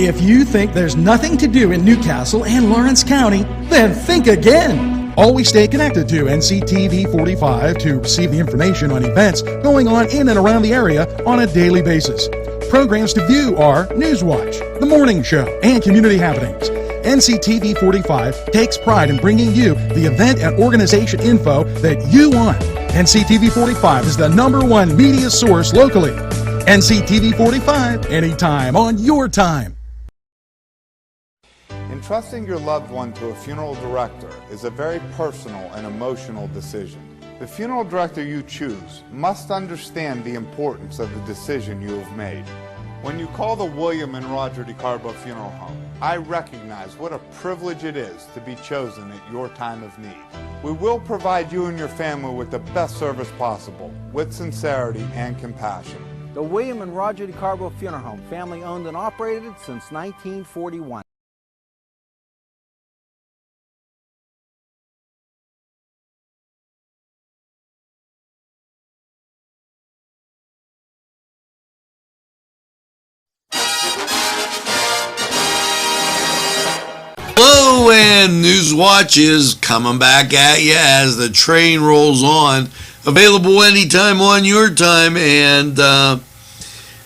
If you think there's nothing to do in Newcastle and Lawrence County, then think again. Always stay connected to NCTV45 to receive the information on events going on in and around the area on a daily basis. Programs to view are NewsWatch, The Morning Show, and Community Happenings. NCTV45 takes pride in bringing you the event and organization info that you want. NCTV45 is the #1 media source locally. NCTV45, anytime on your time. Entrusting your loved one to a funeral director is a very personal and emotional decision. The funeral director you choose must understand the importance of the decision you have made. When you call the William and Roger DeCarbo Funeral Home, I recognize what a privilege it is to be chosen at your time of need. We will provide you and your family with the best service possible, with sincerity and compassion. The William and Roger DeCarbo Funeral Home, family owned and operated since 1941. Hello, and NewsWatch is coming back at you as the train rolls on. Available anytime on your time, and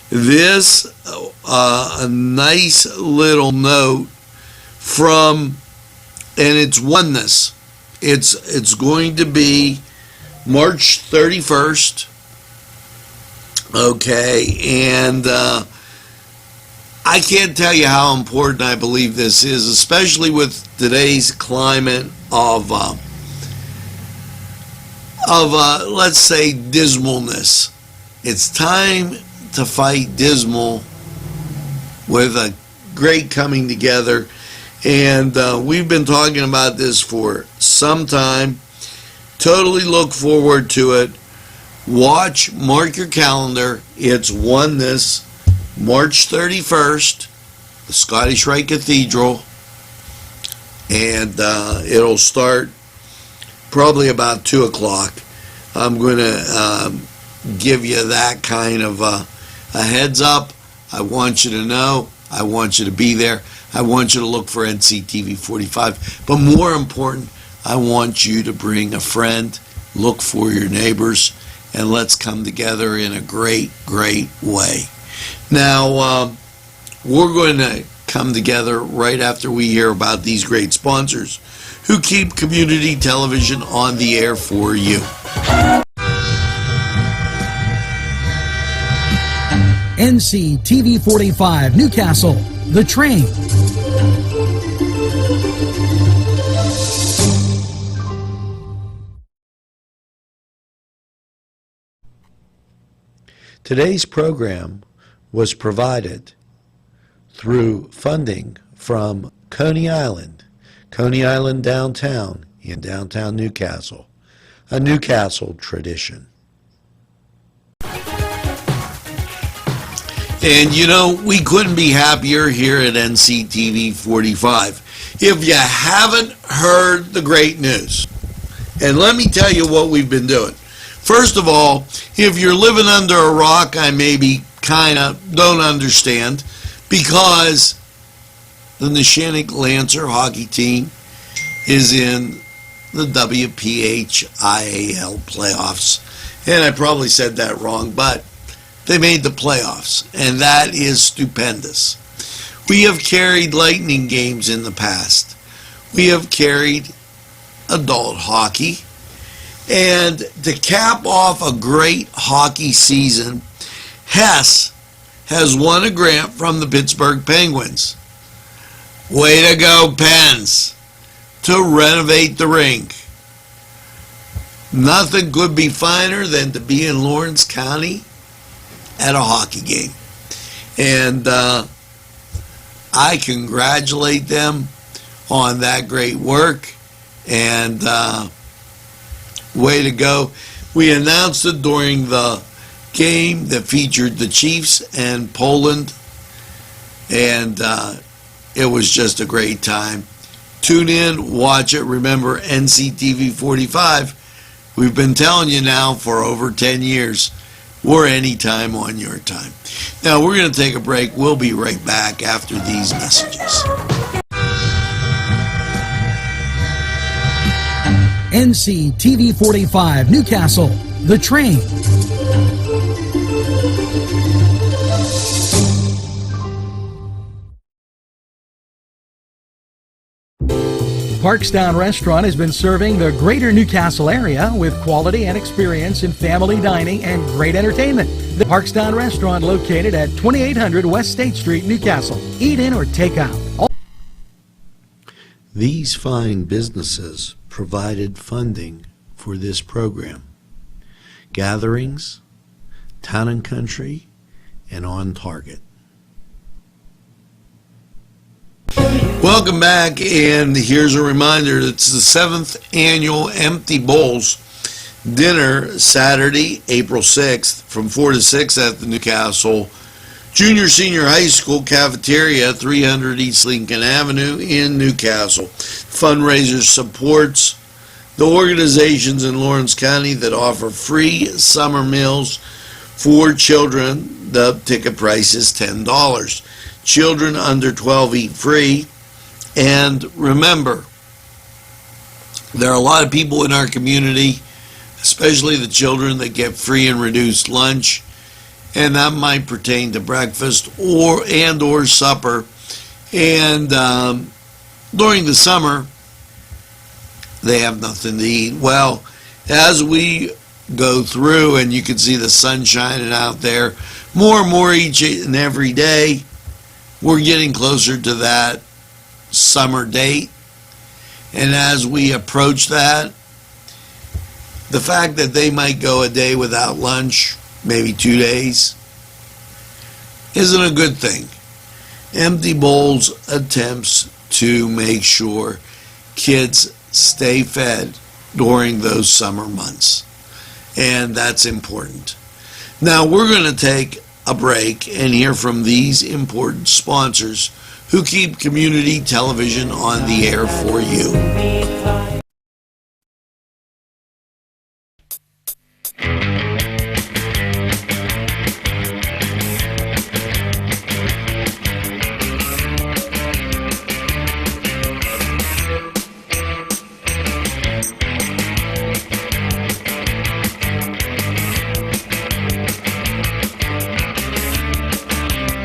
this a nice little note from, and it's oneness. It's going to be March 31st. Okay, and I can't tell you how important I believe this is, especially with today's climate of let's say, dismalness. It's time to fight dismal with a great coming together, and we've been talking about this for some time. Totally look forward to it. Watch, mark your calendar. It's oneness. March 31st, the Scottish Rite Cathedral, and it'll start probably about 2 o'clock. I'm going to give you that kind of a heads up. I want you to know. I want you to be there. I want you to look for NCTV45. But more important, I want you to bring a friend, look for your neighbors, and let's come together in a great, great way. Now, we're going to come together right after we hear about these great sponsors who keep community television on the air for you. NCTV45 Newcastle, The Train. Today's program was provided through funding from Coney Island downtown in downtown Newcastle, a Newcastle tradition. And you know, we couldn't be happier here at NCTV45. If you haven't heard the great news, and let me tell you what we've been doing. First of all, if you're living under a rock, I maybe kind of don't understand, because the Neshannock Lancer hockey team is in the WPHIAL playoffs. And I probably said that wrong, but they made the playoffs, and that is stupendous. We have carried Lightning games in the past. We have carried adult hockey. And to cap off a great hockey season, Hess has won a grant from the Pittsburgh Penguins. Way to go, Pens, to renovate the rink. Nothing could be finer than to be in Lawrence County at a hockey game. And I congratulate them on that great work, and way to go. We announced it during the game that featured the Chiefs and Poland, and it was just a great time. Tune in, watch it. Remember, NCTV45, we've been telling you now for over 10 years, or any time on your time. Now, we're going to take a break. We'll be right back after these messages. NCTV45 Newcastle, The Train. Parkstown Restaurant has been serving the greater Newcastle area with quality and experience in family dining and great entertainment. The Parkstown Restaurant, located at 2800 West State Street, Newcastle. Eat in or take out. These fine businesses provided funding for this program. Gatherings, Town and Country, and On Target. Welcome back, and here's a reminder. It's the 7th annual Empty Bowls dinner, Saturday, April 6th, from 4 to 6 at the Newcastle Junior Senior High School cafeteria, 300 East Lincoln Avenue in Newcastle. Fundraiser supports the organizations in Lawrence County that offer free summer meals for children. The ticket price is $10. Children under 12 eat free. And remember, there are a lot of people in our community, especially the children, that get free and reduced lunch, and that might pertain to breakfast or supper. And during the summer, they have nothing to eat. Well, as we go through, and you can see the sun shining out there more and more each and every day, we're getting closer to that summer date. And as we approach that, the fact that they might go a day without lunch, maybe 2 days, isn't a good thing. Empty Bowls attempts to make sure kids stay fed during those summer months, and that's important. Now we're going to take a break and hear from these important sponsors who keep community television on the air for you.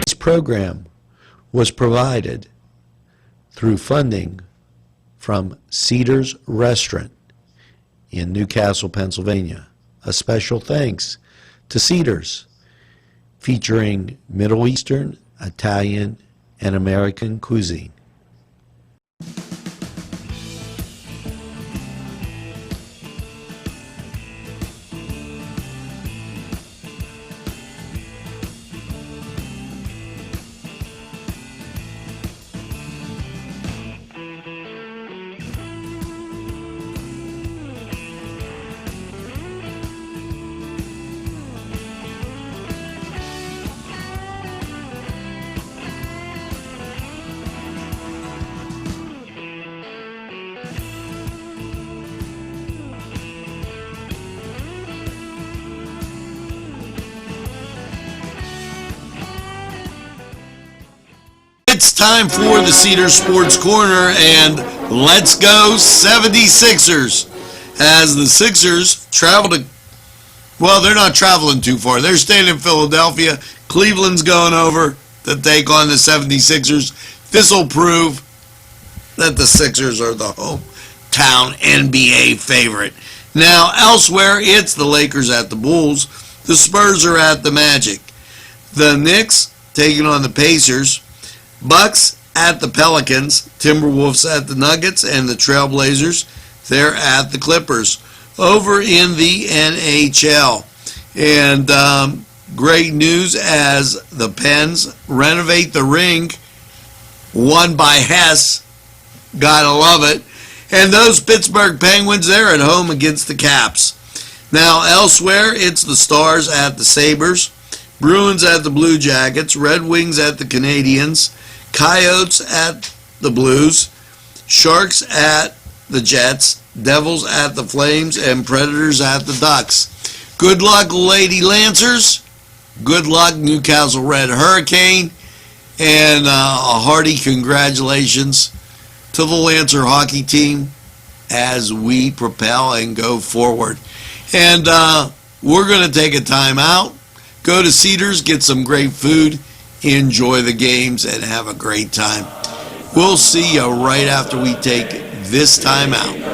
This program was provided through funding from Cedars Restaurant in Newcastle, Pennsylvania. A special thanks to Cedars, featuring Middle Eastern, Italian, and American cuisine. It's time for the Cedar Sports Corner, and let's go 76ers. As the Sixers travel to, well, they're not traveling too far. They're staying in Philadelphia. Cleveland's going over to take on the 76ers. This will prove that the Sixers are the hometown NBA favorite. Now, elsewhere, it's the Lakers at the Bulls. The Spurs are at the Magic. The Knicks taking on the Pacers. Bucks at the Pelicans, Timberwolves at the Nuggets, and the Trailblazers, they're at the Clippers. Over in the NHL, and great news as the Pens renovate the rink, won by Hess, gotta love it, and those Pittsburgh Penguins, they're at home against the Caps. Now elsewhere, it's the Stars at the Sabres, Bruins at the Blue Jackets, Red Wings at the Canadiens, Coyotes at the Blues, Sharks at the Jets, Devils at the Flames, and Predators at the Ducks. Good luck, Lady Lancers. Good luck, Newcastle Red Hurricane. And a hearty congratulations to the Lancer hockey team as we propel and go forward. And we're going to take a time out, go to Cedars, get some great food, enjoy the games, and have a great time. We'll see you right after we take this time out.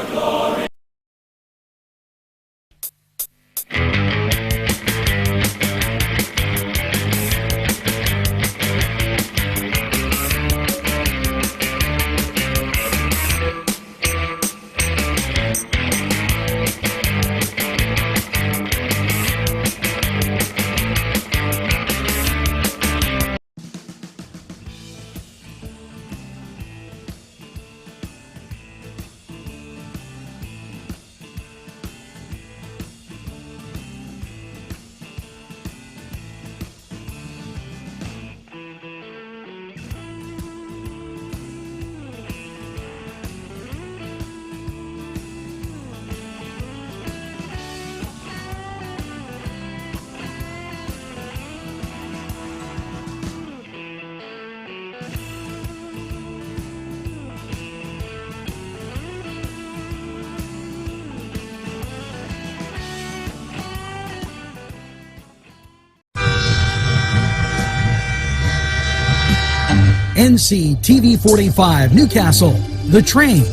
NCTV45 Newcastle, The Train.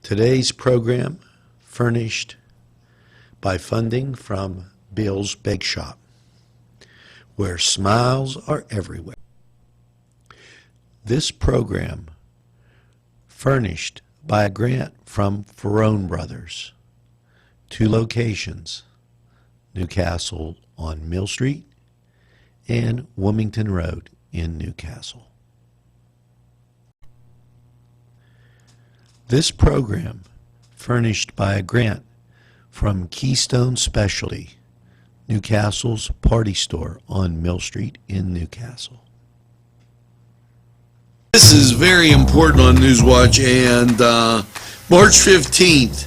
Today's program furnished by funding from Bill's Bake Shop, where smiles are everywhere. This program furnished by a grant from Ferrone Brothers, 2 locations, Newcastle on Mill Street and Wilmington Road in Newcastle. This program furnished by a grant from Keystone Specialty, Newcastle's party store on Mill Street in Newcastle. This is very important on NewsWatch, and March 15th.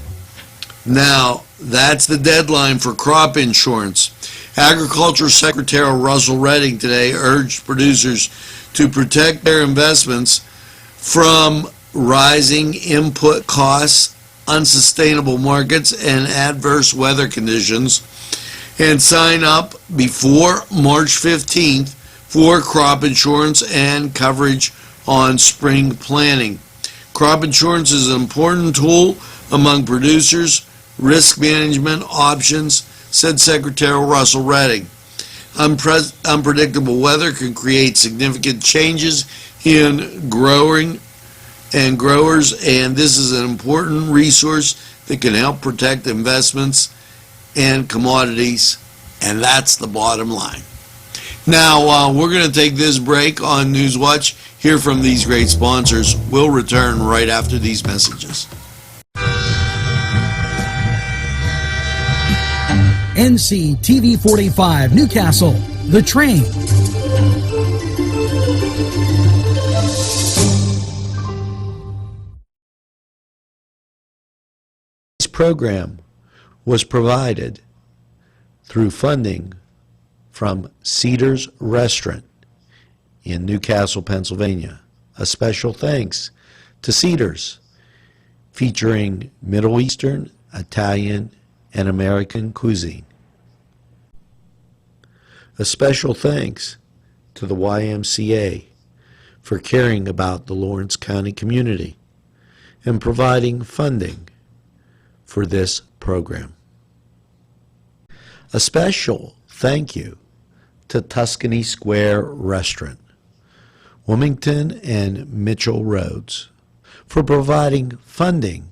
Now, that's the deadline for crop insurance. Agriculture Secretary Russell Redding today urged producers to protect their investments from rising input costs, unsustainable markets, and adverse weather conditions, and sign up before March 15th for crop insurance and coverage on spring planting. Crop insurance is an important tool among producers' risk management options, said Secretary Russell Redding. Unpredictable weather can create significant changes in growers, and this is an important resource that can help protect investments and commodities, and that's the bottom line. Now, we're going to take this break on NewsWatch, hear from these great sponsors. We'll return right after these messages. NCTV45 Newcastle, The Train. This program was provided through funding from Cedars Restaurant in Newcastle, Pennsylvania. A special thanks to Cedars, featuring Middle Eastern, Italian, and American cuisine. A special thanks to the YMCA for caring about the Lawrence County community and providing funding for this program. A special thank you to Tuscany Square Restaurant, Wilmington and Mitchell Roads, for providing funding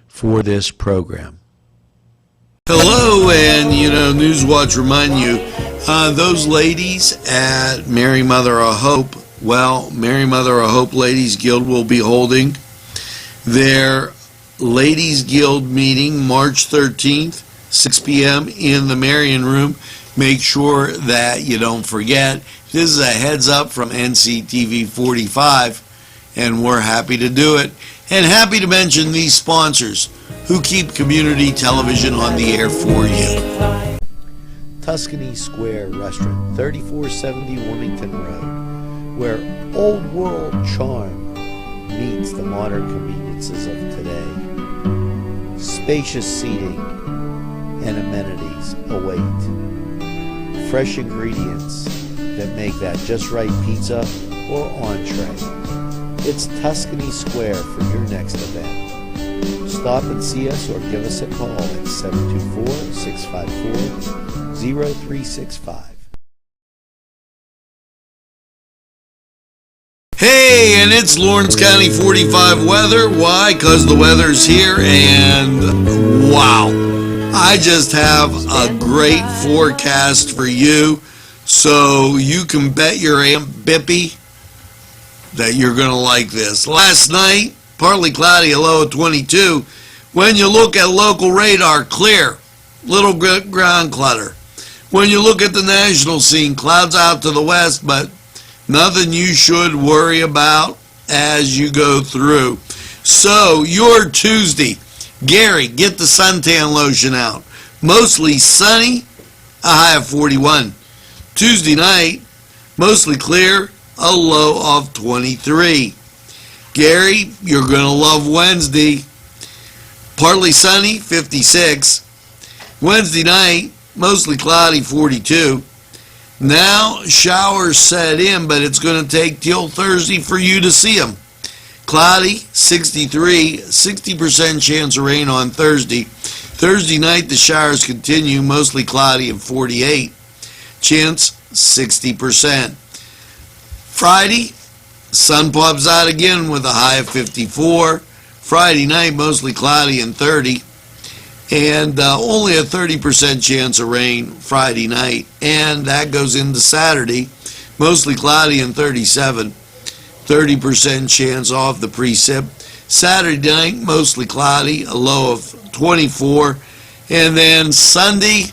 for this program. Hello, and NewsWatch remind you, those ladies at Mary Mother of Hope, Mary Mother of Hope Ladies Guild will be holding their Ladies Guild meeting March 13th, 6 p.m. in the Marion Room make sure that you don't forget. This is a heads up from NCTV45, and we're happy to do it. And happy to mention these sponsors who keep community television on the air for you. Tuscany Square Restaurant, 3470 Wilmington Road, where old world charm meets the modern conveniences of today. Spacious seating and amenities await. Fresh ingredients that make that just right pizza or entree. It's Tuscany Square for your next event. Stop and see us or give us a call at 724-654-0365. Hey, and it's Lawrence County 45 weather. Why? Because the weather's here, and wow. I just have a great forecast for you, so you can bet your Aunt Bippy that you're going to like this. Last night, partly cloudy, a low of 22. When you look at local radar, clear, little ground clutter. When you look at the national scene, clouds out to the west, but nothing you should worry about as you go through. So, your Tuesday, Gary, get the suntan lotion out. Mostly sunny, a high of 41. Tuesday night, mostly clear, a low of 23. Gary, you're going to love Wednesday. Partly sunny, 56. Wednesday night, mostly cloudy, 42. Now, showers set in, but it's going to take till Thursday for you to see them. Cloudy, 63, 60% chance of rain on Thursday. Thursday night, the showers continue, mostly cloudy and 48. Chance, 60%. Friday, sun pops out again with a high of 54. Friday night, mostly cloudy and 30. And only a 30% chance of rain Friday night. And that goes into Saturday, mostly cloudy and 37. 30% chance off the precip. Saturday night, mostly cloudy, a low of 24. And then Sunday,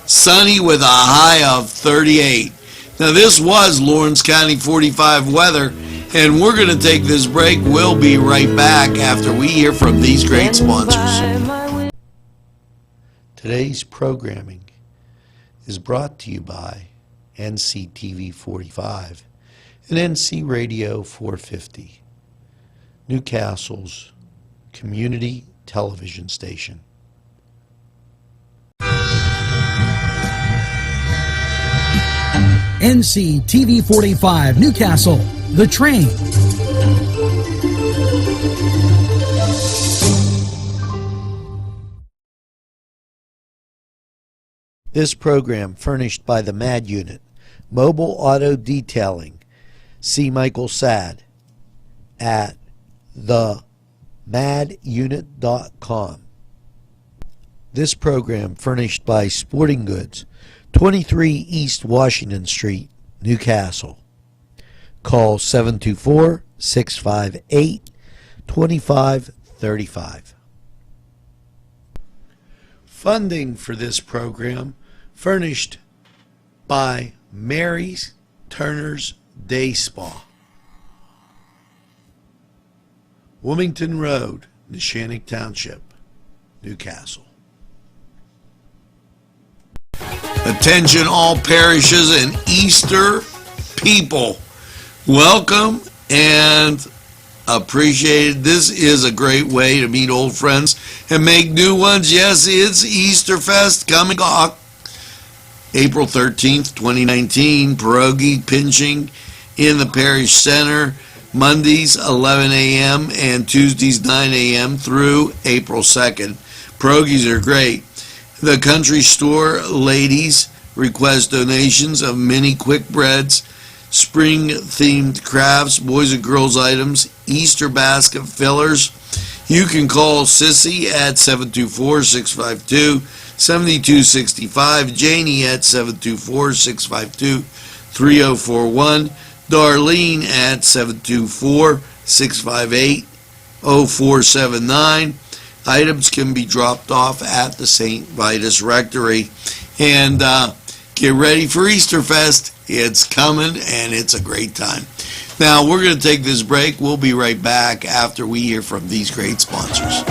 sunny with a high of 38. Now this was Lawrence County 45 weather, and we're going to take this break. We'll be right back after we hear from these great sponsors. Today's programming is brought to you by NCTV45 and NC Radio 450, Newcastle's community television station. NCTV45 Newcastle, The Train. This program furnished by the MAD Unit, Mobile Auto Detailing. See Michael Sad at themadunit.com. This program furnished by Sporting Goods, 23 East Washington Street, Newcastle. Call 724-658-2535. Funding for this program furnished by Mary's Turner's Day Spa, Wilmington Road, Neshannock Township, Newcastle. Attention all parishes and Easter people. Welcome and appreciated. This is a great way to meet old friends and make new ones. Yes, it's Easter Fest coming up April 13th, 2019. Pierogi pinching in the parish center. Mondays 11 a.m. and Tuesdays 9 a.m. through April 2nd. Pierogies are great. The country store ladies request donations of mini quick breads, spring-themed crafts, boys and girls items, Easter basket fillers. You can call Sissy at 724-652-7265, Janie at 724-652-3041, Darlene at 724-658-0479. Items can be dropped off at the St. Vitus Rectory. And Get ready for Easter Fest. It's coming, and it's a great time. Now, we're going to take this break. We'll be right back after we hear from these great sponsors.